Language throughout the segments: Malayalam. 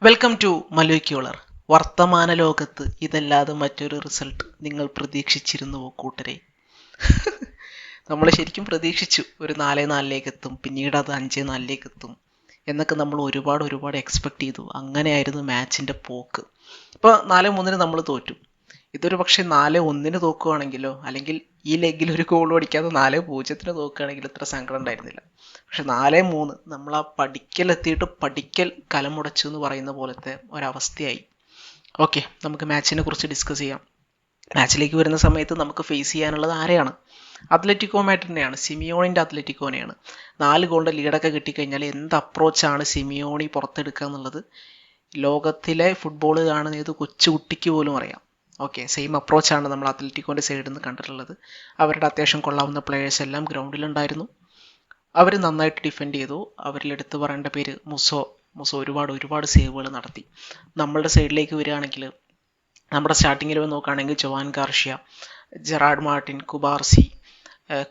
Welcome to മലൂക്യുളർ. വർത്തമാന ലോകത്ത് ഇതല്ലാതെ മറ്റൊരു റിസൾട്ട് നിങ്ങൾ പ്രതീക്ഷിച്ചിരുന്നുവോ കൂട്ടരെ? നമ്മൾ ശരിക്കും പ്രതീക്ഷിച്ചു ഒരു 4-4 എത്തും, പിന്നീട് അത് 5-4 എത്തും എന്നൊക്കെ നമ്മൾ ഒരുപാട് എക്സ്പെക്ട് ചെയ്തു. അങ്ങനെയായിരുന്നു മാച്ചിൻ്റെ പോക്ക്. ഇപ്പോൾ 4-3 നമ്മൾ തോറ്റു. ഇതൊരു പക്ഷേ 4-1 തോക്കുകയാണെങ്കിലോ, അല്ലെങ്കിൽ ഈ ലെഗിൽ ഒരു ഗോൾ അടിക്കാതെ 4-0 തോക്കുകയാണെങ്കിൽ ഇത്ര സങ്കടം ഉണ്ടായിരുന്നില്ല. പക്ഷെ 4-3 നമ്മൾ ആ പഠിക്കലെത്തിയിട്ട് പഠിക്കൽ കലമുടച്ചു എന്ന് പറയുന്ന പോലത്തെ ഒരവസ്ഥയായി. ഓക്കെ, നമുക്ക് മാച്ചിനെ കുറിച്ച് ഡിസ്കസ് ചെയ്യാം. മാച്ചിലേക്ക് വരുന്ന സമയത്ത് നമുക്ക് ഫേസ് ചെയ്യാനുള്ളത് ആരെയാണ്? അത്ലറ്റിക്കോ മാഡ്രിഡിനെയാണ്, സിമിയോണിൻ്റെ അത്ലറ്റിക്കോനെയാണ്. 4 ഗോളിൻ്റെ ലീഡൊക്കെ കിട്ടിക്കഴിഞ്ഞാൽ എന്ത് അപ്രോച്ചാണ് സിമിയോണി പുറത്തെടുക്കുക എന്നുള്ളത് ലോകത്തിലെ ഫുട്ബോൾ കാണുന്ന ഏത് കൊച്ചുകുട്ടിക്ക് പോലും അറിയാം. ഓക്കെ, സെയിം അപ്രോച്ചാണ് നമ്മൾ അത്ലറ്റിക്കോൻ്റെ സൈഡിൽ നിന്ന് കണ്ടിട്ടുള്ളത്. അവരുടെ അത്യാവശ്യം കൊള്ളാവുന്ന പ്ലെയേഴ്സ് എല്ലാം ഗ്രൗണ്ടിലുണ്ടായിരുന്നു. അവർ നന്നായിട്ട് ഡിഫെൻഡ് ചെയ്തു. അവരിൽ എടുത്തു പറയേണ്ട പേര് മുസോ ഒരുപാട് സേവുകൾ നടത്തി. നമ്മളുടെ സൈഡിലേക്ക് വരികയാണെങ്കിൽ നമ്മുടെ സ്റ്റാർട്ടിങ്ങിൽ നോക്കുകയാണെങ്കിൽ Joan Garcia, Gerard Martin, Cubarsi,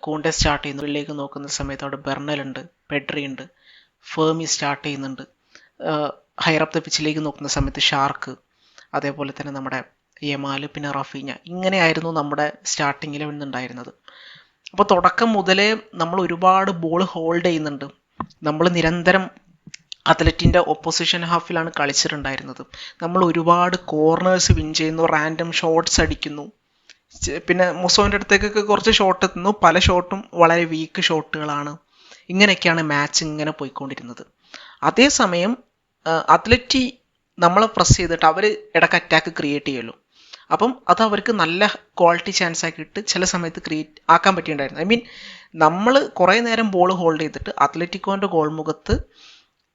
Kounde start ചെയ്യുന്നതിലേക്ക് നോക്കുന്ന സമയത്ത് അവിടെ ബെർണൽ ഉണ്ട്, പെഡ്രി ഉണ്ട്, ഫേമി സ്റ്റാർട്ട് ചെയ്യുന്നുണ്ട്. ഹയർ അപ്പ് ദ പിച്ചിലേക്ക് നോക്കുന്ന സമയത്ത് ഷാർക്ക്, അതേപോലെ തന്നെ നമ്മുടെ യമാൽ, പിന്നെ റഫീഞ്ഞ. ഇങ്ങനെയായിരുന്നു നമ്മുടെ സ്റ്റാർട്ടിങ്ങിൽ ഉണ്ടായിരുന്നത്. അപ്പോൾ തുടക്കം മുതലേ നമ്മൾ ഒരുപാട് ബോൾ ഹോൾഡ് ചെയ്യുന്നുണ്ട്. നമ്മൾ നിരന്തരം അത്ലറ്റിൻ്റെ ഒപ്പോസിഷൻ ഹാഫിലാണ് കളിച്ചിട്ടുണ്ടായിരുന്നത്. നമ്മൾ ഒരുപാട് കോർണേഴ്സ് വിൻ ചെയ്യുന്നു, റാൻഡം ഷോട്ട്സ് അടിക്കുന്നു. പിന്നെ മുസോൻ്റെ അടുത്തേക്കൊക്കെ കുറച്ച് ഷോട്ട് എത്തുന്നു, പല ഷോട്ടും വളരെ വീക്ക് ഷോട്ടുകളാണ്. ഇങ്ങനെയൊക്കെയാണ് മാച്ച് ഇങ്ങനെ പോയിക്കൊണ്ടിരുന്നത്. അതേസമയം അത്ലറ്റി നമ്മളെ പ്രസ് ചെയ്തിട്ട് അവർ ഇടയ്ക്ക് അറ്റാക്ക് ക്രിയേറ്റ് ചെയ്യുമല്ലോ. അപ്പം അത് അവർക്ക് നല്ല ക്വാളിറ്റി ചാൻസ് ആക്കിയിട്ട് ചില സമയത്ത് ക്രിയേറ്റ് ആക്കാൻ പറ്റിയിട്ടുണ്ടായിരുന്നു. ഐ മീൻ, നമ്മൾ കുറേ നേരം ബോൾ ഹോൾഡ് ചെയ്തിട്ട് അത്ലറ്റിക്കോൻ്റെ ഗോൾ മുഖത്ത്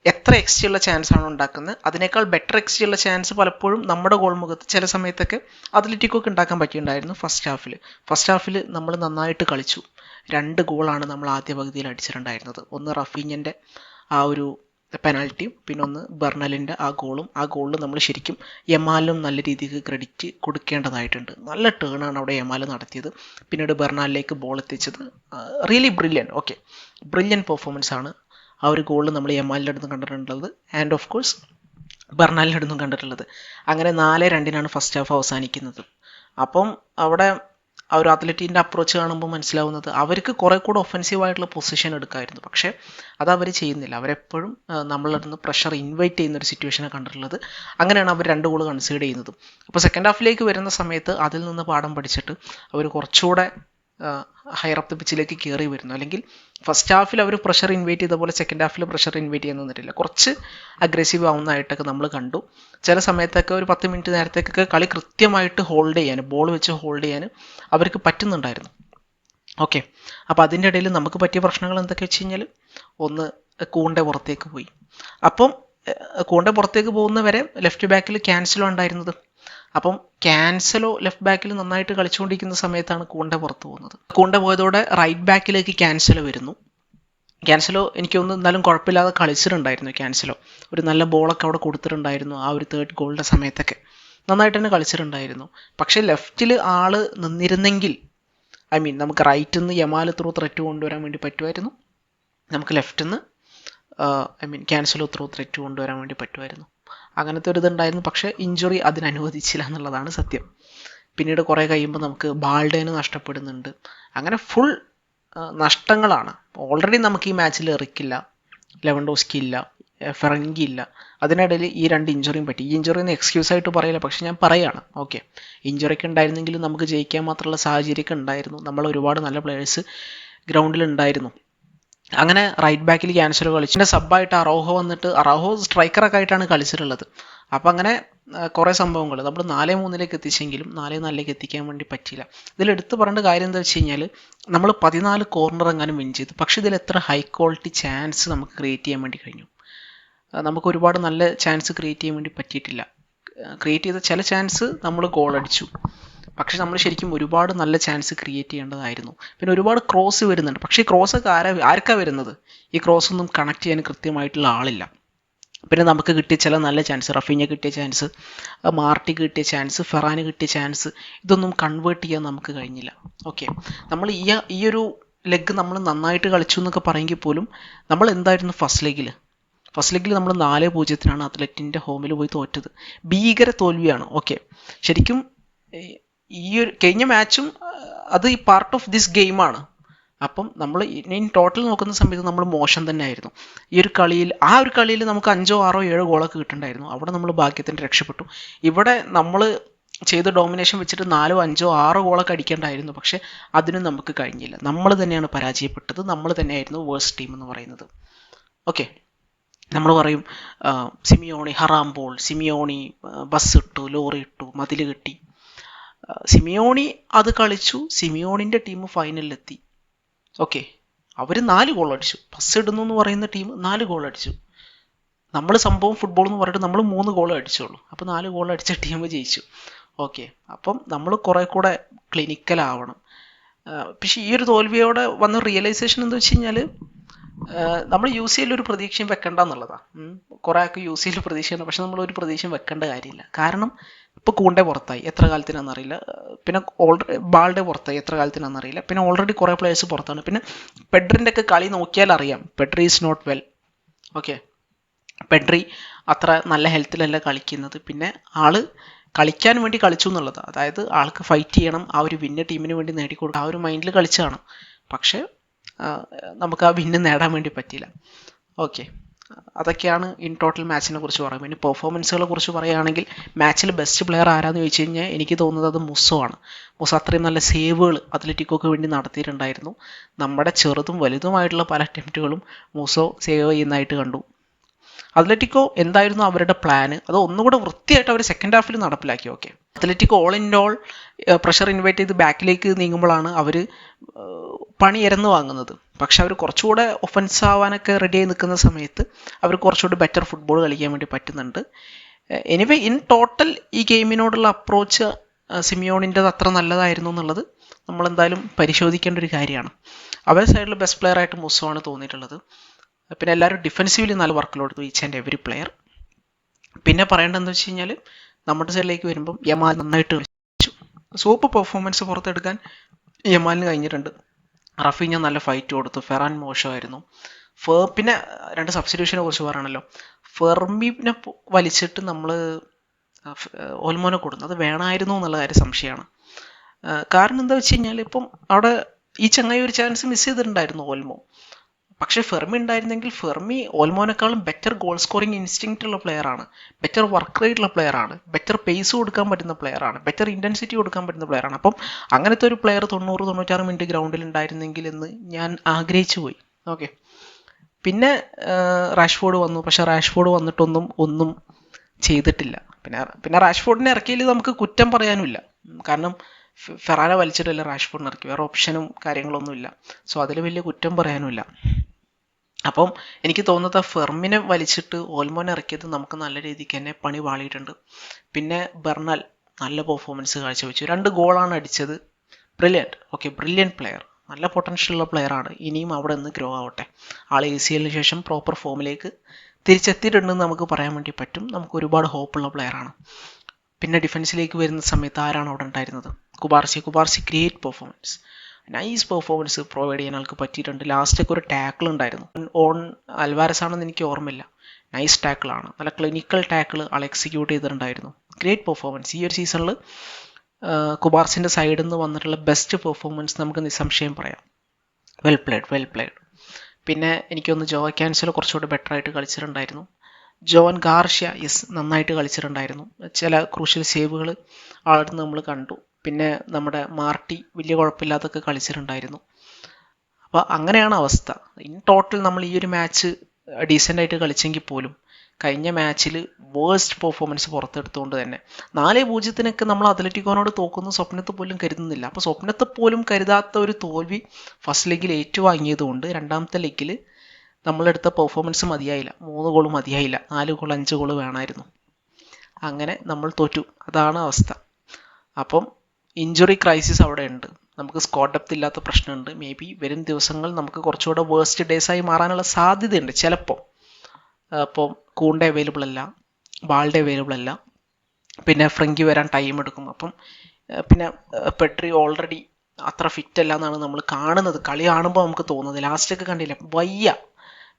എത്ര എക്സ്ട്രാ ഉള്ള ചാൻസ് ആണ് ഉണ്ടാക്കുന്നത്, അതിനേക്കാൾ ബെറ്റർ എക്സ്ട്രാ ഉള്ള ചാൻസ് പലപ്പോഴും നമ്മുടെ ഗോൾ മുഖത്ത് ചില സമയത്തൊക്കെ അത്ലറ്റിക്കോക്ക് ഉണ്ടാക്കാൻ പറ്റിയിട്ടുണ്ടായിരുന്നു. ഫസ്റ്റ് ഹാഫിൽ നമ്മൾ നന്നായിട്ട് കളിച്ചു. 2 ഗോളാണ് നമ്മൾ ആദ്യ പകുതിയിൽ അടിച്ചിട്ടുണ്ടായിരുന്നത്. ഒന്ന് റഫീഞ്ഞൻ്റെ ആ ഒരു പെനാൽറ്റിയും, പിന്നെ ഒന്ന് ബെർണലിൻ്റെ ആ ഗോളും. ആ ഗോളിൽ നമ്മൾ ശരിക്കും യമാലിനും നല്ല രീതിക്ക് ക്രെഡിറ്റ് കൊടുക്കേണ്ടതായിട്ടുണ്ട്. നല്ല ടേണാണ് അവിടെ യമാൽ നടത്തിയത്. പിന്നീട് ബെർണാലിലേക്ക് ബോൾ എത്തിച്ചത് റിയലി ബ്രില്യൻ പെർഫോമൻസ് ആണ് ആ ഒരു ഗോളിൽ നമ്മൾ യമാലിൻ്റെ അടുത്തും കണ്ടിട്ടുള്ളത്, ആൻഡ് ഓഫ് കോഴ്സ് ബെർണാലിൻ്റെ അടുത്തും കണ്ടിട്ടുള്ളത്. അങ്ങനെ 4-2 ഫസ്റ്റ് ഹാഫ് അവസാനിക്കുന്നത്. അപ്പം അവിടെ ആ ഒരു അത്ലറ്റിൻ്റെ അപ്രോച്ച് കാണുമ്പോൾ മനസ്സിലാവുന്നത് അവർക്ക് കുറെ കൂടെ ഒഫൻസീവായിട്ടുള്ള പൊസിഷൻ എടുക്കാമായിരുന്നു. പക്ഷേ അത് അവർ ചെയ്യുന്നില്ല. അവരെപ്പോഴും നമ്മളുടെ അടുത്ത് പ്രഷർ ഇൻവൈറ്റ് ചെയ്യുന്ന ഒരു സിറ്റുവേഷനാണ് കണ്ടിട്ടുള്ളത്. അങ്ങനെയാണ് അവർ 2 ഗോൾ കൺസിഡർ ചെയ്യുന്നത്. അപ്പോൾ സെക്കൻഡ് ഹാഫിലേക്ക് വരുന്ന സമയത്ത് അതിൽ നിന്ന് പാഠം പഠിച്ചിട്ട് അവർ കുറച്ചുകൂടെ ഹയർ അപ്പ് ദ പിച്ചിലേക്ക് കയറി വരുന്നു. അല്ലെങ്കിൽ ഫസ്റ്റ് ഹാഫിൽ അവർ പ്രഷർ ഇൻവൈറ്റ് ചെയ്ത പോലെ സെക്കൻഡ് ഹാഫിൽ പ്രഷർ ഇൻവൈറ്റ് ചെയ്യാൻ നിന്നിട്ടില്ല. കുറച്ച് അഗ്രസീവ് ആവുന്നതായിട്ടൊക്കെ നമ്മൾ കണ്ടു. ചില സമയത്തൊക്കെ ഒരു 10 മിനിറ്റ് നേരത്തേക്കൊക്കെ കളി കൃത്യമായിട്ട് ഹോൾഡ് ചെയ്യാൻ, ബോൾ വെച്ച് ഹോൾഡ് ചെയ്യാൻ അവർക്ക് പറ്റുന്നുണ്ടായിരുന്നു. ഓക്കെ, അപ്പോൾ അതിൻ്റെ ഇടയിൽ നമുക്ക് പറ്റിയ പ്രശ്നങ്ങൾ എന്തൊക്കെ വെച്ച് കഴിഞ്ഞാൽ, ഒന്ന് കൂണ്ടെ പുറത്തേക്ക് പോയി. അപ്പം കൂണ്ടെ പുറത്തേക്ക് പോകുന്നവരെ ലെഫ്റ്റ് ബാക്കിൽ ക്യാൻസലോ ഉണ്ടായിരുന്നത്. അപ്പം ക്യാൻസലോ ലെഫ്റ്റ് ബാക്കിൽ നന്നായിട്ട് കളിച്ചുകൊണ്ടിരിക്കുന്ന സമയത്താണ് കൂണ്ടെ പുറത്ത് പോകുന്നത്. കൂണ്ടെ പോയതോടെ റൈറ്റ് ബാക്കിലേക്ക് ക്യാൻസലോ വരുന്നു. ക്യാൻസലോ എനിക്കൊന്നും എന്നാലും കുഴപ്പമില്ലാതെ കളിച്ചിട്ടുണ്ടായിരുന്നു. ക്യാൻസലോ ഒരു നല്ല ബോളൊക്കെ അവിടെ കൊടുത്തിട്ടുണ്ടായിരുന്നു. ആ ഒരു 3rd ഗോളിൻ്റെ സമയത്തൊക്കെ നന്നായിട്ട് തന്നെ കളിച്ചിട്ടുണ്ടായിരുന്നു. പക്ഷേ ലെഫ്റ്റിൽ ആൾ നിന്നിരുന്നെങ്കിൽ, ഐ മീൻ, നമുക്ക് റൈറ്റിൽ നിന്ന് യമാൽ ത്രൂ ത്രെറ്റ് കൊണ്ടുവരാൻ വേണ്ടി പറ്റുമായിരുന്നു. നമുക്ക് ലെഫ്റ്റിൽ നിന്ന് ക്യാൻസലോ ത്രൂ ത്രെറ്റ് കൊണ്ടുവരാൻ വേണ്ടി പറ്റുമായിരുന്നു. അങ്ങനത്തെ ഒരു ഇതുണ്ടായിരുന്നു. പക്ഷേ ഇഞ്ചുറി അതിനനുവദിച്ചില്ല എന്നുള്ളതാണ് സത്യം. പിന്നീട് കുറേ കഴിയുമ്പോൾ നമുക്ക് ബാൾഡേന് നഷ്ടപ്പെടുന്നുണ്ട്. അങ്ങനെ ഫുൾ നഷ്ടങ്ങളാണ്. ഓൾറെഡി നമുക്ക് ഈ മാച്ചിൽ എറിക്കില്ല, ലെവൻഡോസ്കി ഇല്ല, ഫെറങ്കി ഇല്ല. അതിനിടയിൽ ഈ 2 ഇഞ്ചുറിയും പറ്റി. ഈ ഇഞ്ചുറിന്ന് എക്സ്ക്യൂസ് ആയിട്ട് പറയില്ല, പക്ഷെ ഞാൻ പറയാണ്. ഓക്കെ, ഇഞ്ചുറിയൊക്കെ ഉണ്ടായിരുന്നെങ്കിലും നമുക്ക് ജയിക്കാൻ മാത്രമുള്ള സാഹചര്യമൊക്കെ ഉണ്ടായിരുന്നു. നമ്മൾ ഒരുപാട് നല്ല പ്ലെയേഴ്സ് ഗ്രൗണ്ടിൽ ഉണ്ടായിരുന്നു. അങ്ങനെ റൈറ്റ് ബാക്കിൽ ക്യാൻസലോ കളിച്ചു. പിന്നെ സബ്ബായിട്ട് അറോഹോ വന്നിട്ട്, അറോഹോ സ്ട്രൈക്കറൊക്കെ ആയിട്ടാണ് കളിച്ചിട്ടുള്ളത്. അപ്പം അങ്ങനെ കുറേ സംഭവങ്ങൾ നമ്മൾ 4-3 എത്തിച്ചെങ്കിലും 4-4 എത്തിക്കാൻ വേണ്ടി പറ്റിയില്ല. ഇതിലെടുത്ത് പറയേണ്ട കാര്യം എന്താ വെച്ച് കഴിഞ്ഞാൽ, നമ്മൾ 14 കോർണർ എങ്ങാനും വിൻ ചെയ്തു. പക്ഷേ ഇതിൽ എത്ര ഹൈ ക്വാളിറ്റി ചാൻസ് നമുക്ക് ക്രിയേറ്റ് ചെയ്യാൻ വേണ്ടി കഴിഞ്ഞു? നമുക്ക് ഒരുപാട് നല്ല ചാൻസ് ക്രിയേറ്റ് ചെയ്യാൻ വേണ്ടി പറ്റിയിട്ടില്ല. ക്രിയേറ്റ് ചെയ്ത ചില ചാൻസ് നമ്മൾ ഗോൾ അടിച്ചു. പക്ഷെ നമ്മൾ ശരിക്കും ഒരുപാട് നല്ല ചാൻസ് ക്രിയേറ്റ് ചെയ്യേണ്ടതായിരുന്നു. പിന്നെ ഒരുപാട് ക്രോസ് വരുന്നുണ്ട്. പക്ഷേ ഈ ക്രോസൊക്കെ ആർക്കാണ് വരുന്നത്? ഈ ക്രോസ് ഒന്നും കണക്ട് ചെയ്യാൻ കൃത്യമായിട്ടുള്ള ആളില്ല. പിന്നെ നമുക്ക് കിട്ടിയ ചില നല്ല ചാൻസ്, റഫീഞ്ഞ കിട്ടിയ ചാൻസ്, മാർട്ടിക്ക് കിട്ടിയ ചാൻസ്, ഫെറാന് കിട്ടിയ ചാൻസ്, ഇതൊന്നും കൺവേർട്ട് ചെയ്യാൻ നമുക്ക് കഴിഞ്ഞില്ല. ഓക്കെ, നമ്മൾ ഈ ഒരു ലെഗ് നമ്മൾ നന്നായിട്ട് കളിച്ചു എന്നൊക്കെ പറയുമെങ്കിൽ പോലും നമ്മൾ എന്തായിരുന്നു ഫസ്റ്റ് ലെഗിൽ ഫസ്റ്റ് ലെഗിൽ നമ്മൾ 4-0 അത്ലറ്റിൻ്റെ ഹോമിൽ പോയി തോറ്റത്. ഭീകര തോൽവിയാണ്. ഓക്കെ, ശരിക്കും ഈ ഒരു കഴിഞ്ഞ മാച്ചും അത് ഈ പാർട്ട് ഓഫ് ദിസ് ഗെയിമാണ്. അപ്പം നമ്മൾ ഇൻ ടോട്ടൽ നോക്കുന്ന സമയത്ത് നമ്മൾ മോശം തന്നെ ആയിരുന്നു. ഈ ഒരു കളിയിൽ ഒരു കളിയിൽ നമുക്ക് 5, 6, 7 ഗോളൊക്കെ കിട്ടുന്നുണ്ടായിരുന്നു. അവിടെ നമ്മൾ ഭാഗ്യത്തിന് രക്ഷപ്പെട്ടു. ഇവിടെ നമ്മൾ ചെയ്ത ഡോമിനേഷൻ വെച്ചിട്ട് 4, 5, 6 ഗോളൊക്കെ അടിക്കേണ്ടായിരുന്നു. പക്ഷെ അതിനും നമുക്ക് കഴിഞ്ഞില്ല. നമ്മൾ തന്നെയാണ് പരാജയപ്പെട്ടത്. നമ്മൾ തന്നെയായിരുന്നു വേഴ്സ്റ്റ് ടീം എന്ന് പറയുന്നത്. ഓക്കെ, നമ്മൾ പറയും സിമിയോണി ഹറാംബോൾ, സിമിയോണി ബസ് ഇട്ടു, ലോറി ഇട്ടു, മതിൽ കെട്ടി. സിമിയോണി അത് കളിച്ചു. സിമിയോണിൻ്റെ ടീം ഫൈനലിലെത്തി. ഓക്കെ, അവർ 4 ഗോൾ അടിച്ചു. ബസ് ഇടുന്നു എന്ന് പറയുന്ന ടീം 4 ഗോൾ അടിച്ചു. നമ്മൾ സംഭവം ഫുട്ബോൾ എന്ന് പറഞ്ഞിട്ട് നമ്മൾ 3 ഗോൾ അടിച്ചുള്ളൂ. അപ്പോൾ 4 ഗോൾ അടിച്ച ടീം ജയിച്ചു. ഓക്കെ, അപ്പം നമ്മൾ കുറേ കൂടെ ക്ലിനിക്കലാവണം. പക്ഷേ ഈ ഒരു തോൽവിയോടെ വന്ന റിയലൈസേഷൻ എന്താ വെച്ച് കഴിഞ്ഞാൽ നമ്മൾ യു സി ഒരു പ്രതീക്ഷയും വെക്കണ്ട എന്നുള്ളതാണ്. കുറേ ആൾക്ക് യു സി പ്രതീക്ഷയാണ്. പക്ഷെ നമ്മളൊരു പ്രതീക്ഷയും വെക്കേണ്ട കാര്യമില്ല. കാരണം ഇപ്പോൾ കൂണ്ടെ പുറത്തായി, എത്ര കാലത്തിനാണെന്നറിയില്ല. പിന്നെ ബാൾഡെ പുറത്തായി, എത്ര കാലത്തിനാണെന്നറിയില്ല. പിന്നെ ഓൾറെഡി കുറേ പ്ലേയേഴ്സ് പുറത്താണ്. പിന്നെ പെഡ്രിൻ്റെ ഒക്കെ കളി നോക്കിയാൽ അറിയാം, Pedri is not well. Okay, Pedri അത്ര നല്ല ഹെൽത്തിലല്ല കളിക്കുന്നത്. പിന്നെ ആള് കളിക്കാൻ വേണ്ടി കളിച്ചു എന്നുള്ളതാണ്. അതായത് ആൾക്ക് ഫൈറ്റ് ചെയ്യണം, ആ ഒരു വിന്ന് ടീമിന് വേണ്ടി നേടിക്കൊടുക്കുക, ആ ഒരു മൈൻഡിൽ കളിച്ചാണ്. പക്ഷേ നമുക്ക് ആ വിന്ന് നേടാൻ വേണ്ടി പറ്റിയില്ല. ഓക്കെ, അതൊക്കെയാണ് ഇൻ ടോട്ടൽ മാച്ചിനെ കുറിച്ച് പറയുമ്പോൾ. ഇനി പെർഫോമൻസുകളെ കുറിച്ച് പറയുകയാണെങ്കിൽ മാച്ചിൽ ബെസ്റ്റ് പ്ലെയർ ആരാന്ന് ചോദിച്ചു കഴിഞ്ഞാൽ എനിക്ക് തോന്നുന്നത് അത് മുസോ ആണ്. മുസോ അത്രയും നല്ല സേവുകൾ അത്ലറ്റിക്കോക്ക് വേണ്ടി നടത്തിയിട്ടുണ്ടായിരുന്നു. നമ്മുടെ ചെറുതും വലുതുമായിട്ടുള്ള പല അറ്റംപ്റ്റുകളും മുസോ സേവ് ചെയ്യുന്നതായിട്ട് കണ്ടു. അത്ലറ്റിക്കോ എന്തായിരുന്നു അവരുടെ പ്ലാന്, അത് ഒന്നുകൂടെ വൃത്തിയായിട്ട് അവർ സെക്കൻഡ് ഹാഫിൽ നടപ്പിലാക്കി. Okay, Atletico all in all pressure invite ചെയ്ത് ബാക്കിലേക്ക് നീങ്ങുമ്പോഴാണ് അവർ പണി ഇരന്ന് വാങ്ങുന്നത്. പക്ഷെ അവർ കുറച്ചുകൂടെ ഒഫൻസ് ആവാനൊക്കെ റെഡിയായി നിൽക്കുന്ന സമയത്ത് അവർ കുറച്ചുകൂടി ബെറ്റർ ഫുട്ബോൾ കളിക്കാൻ വേണ്ടി പറ്റുന്നുണ്ട്. എനിവേ ഇൻ ടോട്ടൽ ഈ ഗെയിമിനോടുള്ള അപ്രോച്ച് സിമിയോണിൻ്റെത് അത്ര നല്ലതായിരുന്നു എന്നുള്ളത് നമ്മളെന്തായാലും പരിശോധിക്കേണ്ട ഒരു കാര്യമാണ്. അവരുടെ സൈഡിൽ ബെസ്റ്റ് പ്ലെയർ ആയിട്ട് മുസോ ആണ് തോന്നിയിട്ടുള്ളത്. പിന്നെ എല്ലാവരും ഡിഫെൻസീവ്ലി നല്ല വർക്കിലോട്ട് ഈച്ച് ആൻഡ് എവരി പ്ലെയർ. പിന്നെ പറയേണ്ടതെന്ന് വെച്ച് കഴിഞ്ഞാൽ നമ്മുടെ സൈഡിലേക്ക് വരുമ്പം യമാൽ നന്നായിട്ട് കളിച്ചു. സൂപ്പർ പെർഫോമൻസ് പുറത്തെടുക്കാൻ യമാലിന് കഴിഞ്ഞിട്ടുണ്ട്. റഫീഞ്ഞ നല്ല ഫൈറ്റ് കൊടുത്തു. ഫെറാൻ മോശമായിരുന്നു. പിന്നെ 2 സബ്സ്റ്റിറ്റ്യൂഷനെ കുറിച്ച് പറയണല്ലോ. ഫെർമിനെ വലിച്ചിട്ട് നമ്മൾ ഓൽമോനെ കൊടുത്തു. അത് വേണമായിരുന്നു എന്നുള്ള കാര്യം സംശയമാണ്. കാരണം എന്താ വെച്ച് കഴിഞ്ഞാൽ ഇപ്പം അവിടെ ഈ ചങ്ങായി ഒരു ചാൻസ് മിസ് ചെയ്തിട്ടുണ്ടായിരുന്നു ഓൽമോ. പക്ഷേ ഫെർമി ഉണ്ടായിരുന്നെങ്കിൽ ഫെർമി ഓൽമോനേക്കാളും ബെറ്റർ ഗോൾ സ്കോറിംഗ് ഇൻസ്റ്റിങ്ക്റ്റ് ഉള്ള പ്ലെയറാണ്, ബെറ്റർ വർക്ക് റേറ്റ് ഉള്ള പ്ലെയറാണ്, ബെറ്റർ പേസ് കൊടുക്കാൻ പറ്റുന്ന പ്ലെയറാണ്, ബെറ്റർ ഇൻറ്റൻസിറ്റി കൊടുക്കാൻ പറ്റുന്ന പ്ലെയറാണ്. അപ്പം അങ്ങനത്തെ ഒരു പ്ലെയർ 90-96 മിനിറ്റ് ഗ്രൗണ്ടിൽ ഉണ്ടായിരുന്നെങ്കിൽ എന്ന് ഞാൻ ആഗ്രഹിച്ചു പോയി. ഓക്കെ, പിന്നെ റാഷ്ഫോർഡ് വന്നു. പക്ഷേ റാഷ്ഫോർഡ് ഒന്നും ചെയ്തിട്ടില്ല. പിന്നെ റാഷ്ഫോർഡിനെ ഇറക്കിയതിൽ നമുക്ക് കുറ്റം പറയാനുമില്ല. കാരണം ഫെറാനെ വലിച്ചിട്ടല്ല റാഷ്ഫോർഡിനെ ഇറക്കി, വേറെ ഓപ്ഷനും കാര്യങ്ങളൊന്നുമില്ല. സോ അതിൽ വലിയ കുറ്റം പറയാനുമില്ല. അപ്പം എനിക്ക് തോന്നുന്നത് ഫെർമിനെ വലിച്ചിട്ട് ഓൽമോനെ ഇറക്കിയത് നമുക്ക് നല്ല രീതിക്ക് തന്നെ പണി പാളിയിട്ടുണ്ട്. പിന്നെ ബെർണൽ നല്ല പെർഫോമൻസ് കാഴ്ചവെച്ചു. 2 ഗോളാണ് അടിച്ചത്. ബ്രില്യൻറ്റ്. ഓക്കെ, ബ്രില്യൻറ്റ് പ്ലെയർ, നല്ല പൊട്ടൻഷ്യലുള്ള പ്ലെയറാണ്. ഇനിയും അവിടെ നിന്ന് ഗ്രോ ആവട്ടെ. ആൾ ACL ശേഷം പ്രോപ്പർ ഫോമിലേക്ക് തിരിച്ചെത്തിയിട്ടുണ്ടെന്ന് നമുക്ക് പറയാൻ വേണ്ടി പറ്റും. നമുക്ക് ഒരുപാട് ഹോപ്പുള്ള പ്ലെയറാണ്. പിന്നെ ഡിഫൻസിലേക്ക് വരുന്ന സമയത്ത് ആരാണ് അവിടെ ഉണ്ടായിരുന്നത്? Cubarsi great performance, nice performance provide ചെയ്യാൻ ആൾക്ക് പറ്റിയിട്ടുണ്ട്. ലാസ്റ്റൊക്കെ ഒരു ടാക്കിൾ ഉണ്ടായിരുന്നു. ഓൺ അൽവാരസ് ആണെന്ന് എനിക്ക് ഓർമ്മയില്ല. നൈസ് ടാക്കിളാണ്, നല്ല ക്ലിനിക്കൽ ടാക്കിൾ ആൾ എക്സിക്യൂട്ട് ചെയ്തിട്ടുണ്ടായിരുന്നു. Great performance. ഈ ഒരു സീസണിൽ കുബാർസിൻ്റെ സൈഡിൽ നിന്ന് വന്നിട്ടുള്ള ബെസ്റ്റ് പെർഫോമൻസ് നമുക്ക് നിസ്സംശയം പറയാം. Well played. പിന്നെ എനിക്കൊന്ന് ജോ ക്യാൻസലോ കുറച്ചുകൂടി ബെറ്റർ ആയിട്ട് കളിച്ചിട്ടുണ്ടായിരുന്നു. ജോൻ ഗാർഷ്യ നന്നായിട്ട് കളിച്ചിട്ടുണ്ടായിരുന്നു. ചില ക്രൂഷ്യൽ സേവുകൾ ആളുടെ നമ്മൾ കണ്ടു. പിന്നെ നമ്മുടെ മാർട്ടി വലിയ കുഴപ്പമില്ലാതൊക്കെ കളിച്ചിട്ടുണ്ടായിരുന്നു. അപ്പോൾ അങ്ങനെയാണ് അവസ്ഥ. ഇൻ ടോട്ടൽ നമ്മൾ ഈ ഒരു മാച്ച് ഡീസൻ്റായിട്ട് കളിച്ചെങ്കിൽ പോലും കഴിഞ്ഞ മാച്ചിൽ വേഴ്സ്റ്റ് പെർഫോമൻസ് പുറത്തെടുത്തുകൊണ്ട് തന്നെ 4-0 നമ്മൾ അത്ലറ്റിക്കോനോട് തോക്കുന്ന സ്വപ്നത്തെ പോലും കരുതുന്നില്ല. അപ്പോൾ സ്വപ്നത്തെ പോലും കരുതാത്ത ഒരു തോൽവി ഫസ്റ്റ് ലെഗിൽ ഏറ്റുവാങ്ങിയതുകൊണ്ട് രണ്ടാമത്തെ ലെഗിൽ നമ്മളെടുത്ത പെർഫോമൻസ് മതിയായില്ല. 3 ഗോൾ മതിയായില്ല. 4 ഗോൾ 5 ഗോൾ വേണമായിരുന്നു. അങ്ങനെ നമ്മൾ തോറ്റു. അതാണ് അവസ്ഥ. അപ്പം ഇഞ്ചുറി ക്രൈസിസ് അവിടെ ഉണ്ട്. നമുക്ക് സ്ക്വാഡ് ഡെപ്ത് ഇല്ലാത്ത പ്രശ്നമുണ്ട്. മേ ബി വരും ദിവസങ്ങൾ നമുക്ക് കുറച്ചുകൂടെ വേഴ്സ്റ്റ് ഡേയ്സായി മാറാനുള്ള സാധ്യതയുണ്ട് ചിലപ്പോൾ. അപ്പം കൂണ്ടെ അവൈലബിൾ അല്ല, ബാൾഡെ അവൈലബിൾ അല്ല, പിന്നെ ഫ്രങ്കി വരാൻ ടൈം എടുക്കും. അപ്പം പിന്നെ പെഡ്രി ഓൾറെഡി അത്ര ഫിറ്റ് അല്ല എന്നാണ് നമ്മൾ കാണുന്നത്. കളി കാണുമ്പോൾ നമുക്ക് തോന്നുന്നത്. ലാസ്റ്റൊക്കെ കണ്ടില്ല, വയ്യ.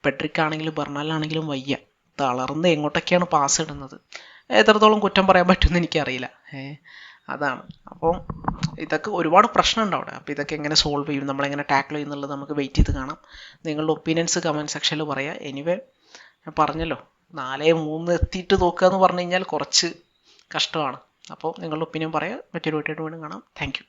പെഡ്രിക് ആണെങ്കിലും ബെർണാലാണെങ്കിലും വയ്യ, തളർന്ന് എങ്ങോട്ടൊക്കെയാണ് പാസ് ഇടുന്നത്. എത്രത്തോളം കുറ്റം പറയാൻ പറ്റുമെന്ന് എനിക്കറിയില്ല. അതാണ്. അപ്പം ഇതൊക്കെ ഒരുപാട് പ്രശ്നമുണ്ട് അവിടെ. അപ്പോൾ ഇതൊക്കെ എങ്ങനെ സോൾവ് ചെയ്യും, നമ്മളെങ്ങനെ ടാക്കിൾ ചെയ്യും എന്നുള്ളത് നമുക്ക് വെയിറ്റ് ചെയ്ത് കാണാം. നിങ്ങളുടെ ഒപ്പീനിയൻസ് കമൻറ്റ് സെക്ഷനിൽ പറയാം. എനിവേ ഞാൻ പറഞ്ഞല്ലോ, 4-3 എത്തിയിട്ട് തോക്കുക എന്ന് പറഞ്ഞു കഴിഞ്ഞാൽ കുറച്ച് കഷ്ടമാണ്. അപ്പോൾ നിങ്ങളുടെ ഒപ്പീനിയൻ പറയാം. മറ്റൊരു വീഡിയോ വീണ്ടും കാണാം. Thank you.